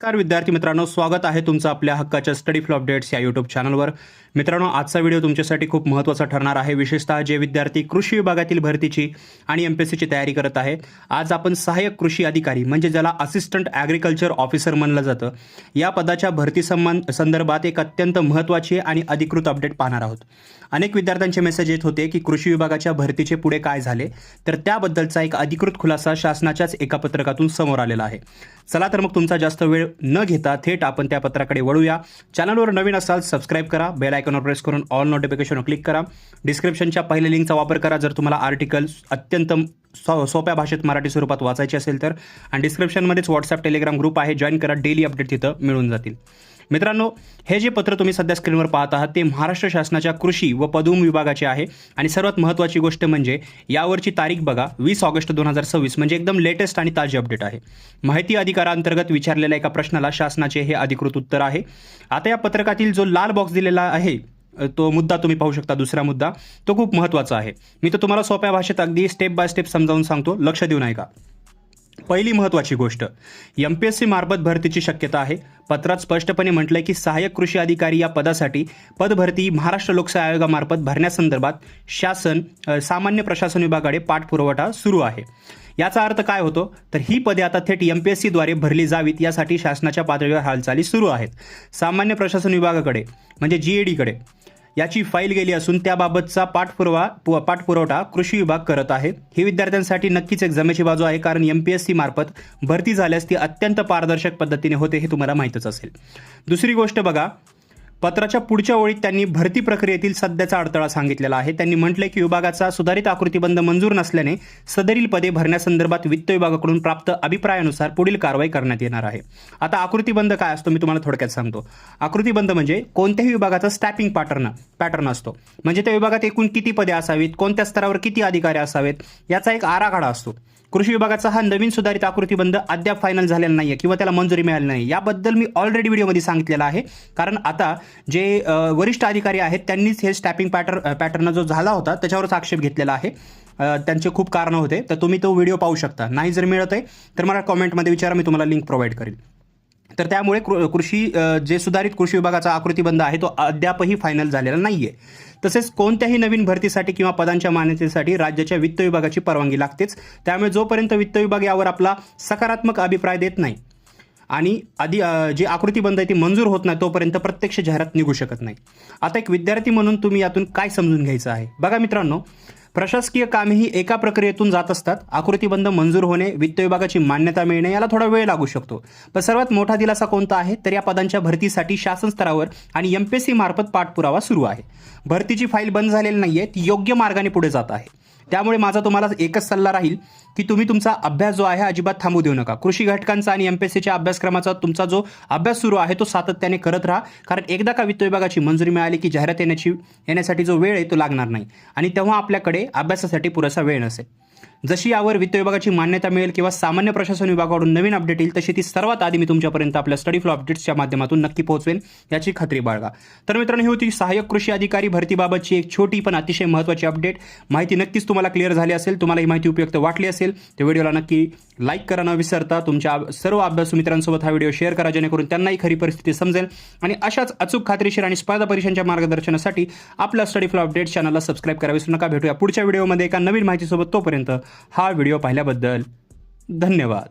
नमस्कार विद्यार्थी मित्रांनो, स्वागत आहे तुमचं आपल्या हक्काच्या स्टडी फ्लो अपडेट्स या यूट्यूब चॅनलवर। मित्रांनो, आजचा व्हिडिओ तुमच्यासाठी खूप महत्त्वाचा ठरणार आहे, विशेषतः जे विद्यार्थी कृषी विभागातील भरतीची आणि एमपीएससीची तयारी करत आहेत। आज आपण सहाय्यक कृषी अधिकारी म्हणजे ज्याला असिस्टंट ॲग्रिकल्चर ऑफिसर म्हणलं जातं, या पदाच्या भरती संदर्भात एक अत्यंत महत्त्वाची आणि अधिकृत अपडेट पाहणार आहोत। अनेक विद्यार्थ्यांचे मेसेज येत होते की कृषी विभागाच्या भरतीचे पुढे काय झाले, तर त्याबद्दलचा एक अधिकृत खुलासा शासनाच्याच एका पत्रकातून समोर आलेला आहे। चला तर मग तुमचा जास्त वेळ न घेता थेट आपण त्या पत्राकडे वळूया। चॅनलवर नवीन असाल सबस्क्राइब करा, बेल आयकॉनवर प्रेस करून ऑल नोटिफिकेशनवर क्लिक करा। डिस्क्रिप्शनच्या पहिल्या लिंकचा वापर करा जर तुम्हाला आर्टिकल अत्यंत सोप्या भाषेत मराठी स्वरूपात वाचायचे असेल तर, आणि डिस्क्रिप्शनमध्येच व्हॉट्सअप टेलिग्राम ग्रुप आहे, जॉईन करा। डेली अपडेट तिथं मिळून जातील। मित्रांनो, हे जे पत्र तुम्ही सध्या स्क्रीनवर पाहत आहात ते महाराष्ट्र शासनाच्या कृषी व पदुम विभागाचे आहे। आणि सर्वात महत्त्वाची गोष्ट म्हणजे यावरची तारीख बघा, 20 ऑगस्ट 2026, म्हणजे एकदम लेटेस्ट आणि ताजी अपडेट आहे। माहिती अधिकारांतर्गत विचारलेल्या एका प्रश्नाला शासनाचे हे अधिकृत उत्तर आहे। आता या पत्रकातील जो लाल बॉक्स दिलेला आहे तो मुद्दा तुम्ही पाहू शकता, दुसरा मुद्दा तो खूप महत्त्वाचा आहे। मी तो तुम्हाला सोप्या भाषेत अगदी स्टेप बाय स्टेप समजावून सांगतो, लक्ष देऊन ऐका। पहिली महत्त्वाची गोष्ट, एमपीएससी मार्फत भरतीची शक्यता आहे। पत्रात स्पष्टपणे म्हटलंय की सहाय्यक कृषी अधिकारी या पदासाठी पदभरती महाराष्ट्र लोकसेवा आयोगामार्फत भरण्यासंदर्भात शासन सामान्य प्रशासन विभागाकडे पाठपुरावा सुरू आहे। याचा अर्थ काय होतो, तर ही पदे आता थेट एमपीएससीद्वारे भरली जावीत यासाठी शासनाच्या पातळीवर हालचाली सुरू आहेत। सामान्य प्रशासन विभागाकडे म्हणजे जीएडीकडे याची फाईल गेली असून त्याबाबतचा पाठपुरवठा कृषी विभाग करत आहे। ही विद्यार्थ्यांसाठी नक्कीच एक जमेची बाजू आहे, कारण एमपीएससी मार्फत भरती झाल्यास ती अत्यंत पारदर्शक पद्धतीने होते, हे तुम्हाला माहीतच असेल। दुसरी गोष्ट बघा, पत्राच्या पुढच्या ओळीत त्यांनी भरती प्रक्रियेतील सध्याचा अडथळा सांगितलेला आहे। त्यांनी म्हटले की विभागाचा सुधारित आकृतीबंध मंजूर नसल्याने सदरील पदे भरण्यासंदर्भात वित्त विभागाकडून प्राप्त अभिप्रायानुसार पुढील कारवाई करण्यात येणार आहे। आता आकृतीबंध काय असतो मी तुम्हाला थोडक्यात सांगतो। आकृतीबंध म्हणजे कोणत्याही विभागाचा स्टॅपिंग पॅटर्न असतो, म्हणजे त्या विभागात एकूण किती पदे असावीत, कोणत्या स्तरावर किती अधिकारी असावेत याचा एक आराखडा असतो। कृषी विभागाचा हा नवीन सुधारित आकृतीबंध अद्याप फायनल झालेला नाहीये किंवा त्याला मंजुरी मिळाली नाही, याबद्दल मी ऑलरेडी व्हिडिओमध्ये सांगितलेलं आहे। कारण आता जे वरिष्ठ अधिकारी आहेत त्यांनीच हे स्टॅपिंग पॅटर्न जो झाला होता त्याच्यावरच आक्षेप घेतलेला आहे। त्यांचे खूप कारणं होते, तर तुम्ही तो व्हिडिओ पाहू शकता। नाही जर मिळत आहे तर मला कॉमेंटमध्ये विचारा, मी तुम्हाला लिंक प्रोव्हाइड करेल। तर त्यामुळे जे सुधारित कृषी विभागाचा आकृतीबंध आहे तो अद्यापही फायनल झालेला नाहीये। तसेच कोणत्याही नवीन भरतीसाठी किंवा पदांच्या मान्यतेसाठी राज्याच्या वित्त विभागाची परवानगी लागतेच। त्यामुळे जोपर्यंत वित्त विभाग यावर आपला सकारात्मक अभिप्राय देत नाही आणि जे आकृतीबंध आहे ती मंजूर होत नाही तोपर्यंत प्रत्यक्ष जाहिरात निघू शकत नाही। आता एक विद्यार्थी म्हणून तुम्ही यातून काय समजून घ्यायचं आहे, बघा मित्रांनो, प्रशासकीय कामेही एका प्रक्रियेतून जात असतात। आकृतीबंध मंजूर होणे, वित्त विभागाची मान्यता मिळणे याला थोडा वेळ लागू शकतो, पण सर्वात मोठा दिलासा कोणता आहे, तर या पदांच्या भरतीसाठी शासन स्तरावर आणि एमपीएससी मार्फत पाठपुरावा सुरू आहे। भरतीची फाईल बंद झालेली नाहीये, ती योग्य मार्गाने पुढे जात आहे। त्यामुळे माझा तुम्हाला एकच सल्ला राहील की तुम्ही तुमचा अभ्यास जो आहे अजिबात थांबू देऊ नका। कृषी घटकांचा आणि एमपीएससीच्या अभ्यासक्रमाचा तुमचा जो अभ्यास सुरू आहे तो सातत्याने करत राहा, कारण एकदा का वित्त विभागाची मंजुरी मिळाली की जाहिरात येण्यासाठी जो वेळ आहे तो लागणार नाही, आणि तेव्हा आपल्याकडे अभ्यासासाठी पुरेसा वेळ नसेल। जशी यावर वित्त विभागाची मान्यता मिळेल किंवा सामान्य प्रशासन विभागाकडून नवीन अपडेट येईल तशी ती सर्वात आधी मी तुमच्यापर्यंत आपल्या स्टडी फ्लो अपडेट्सच्या माध्यमातून नक्की पोहोचवेन, याची खात्री बाळगा। तर मित्रांनो, ही होती सहाय्यक कृषी अधिकारी भरतीबाबतची एक छोटी पण अतिशय महत्त्वाची अपडेट। माहिती नक्कीच तुम्हाला क्लिअर झाली असेल, तुम्हाला ही माहिती उपयुक्त वाटली असेल तर व्हिडिओला नक्की लाईक करा न विसरता। तुमच्या सर्व अभ्यासू मित्रांसोबत हा व्हिडिओ शेअर करा, जेणेकरून त्यांनाही खरी परिस्थिती समजेल। आणि अशाच अचूक, खात्रीशीर आणि स्पर्धा परीक्षांच्या मार्गदर्शनासाठी आपल्या स्टडी फ्लो अपडेट्स चॅनलला सबस्क्राइब करा विसरू नका। भेटूया पुढच्या व्हिडिओमध्ये एका नवीन माहितीसोबत, तोपर्यंत हा व्हिडिओ पाहिल्याबद्दल धन्यवाद।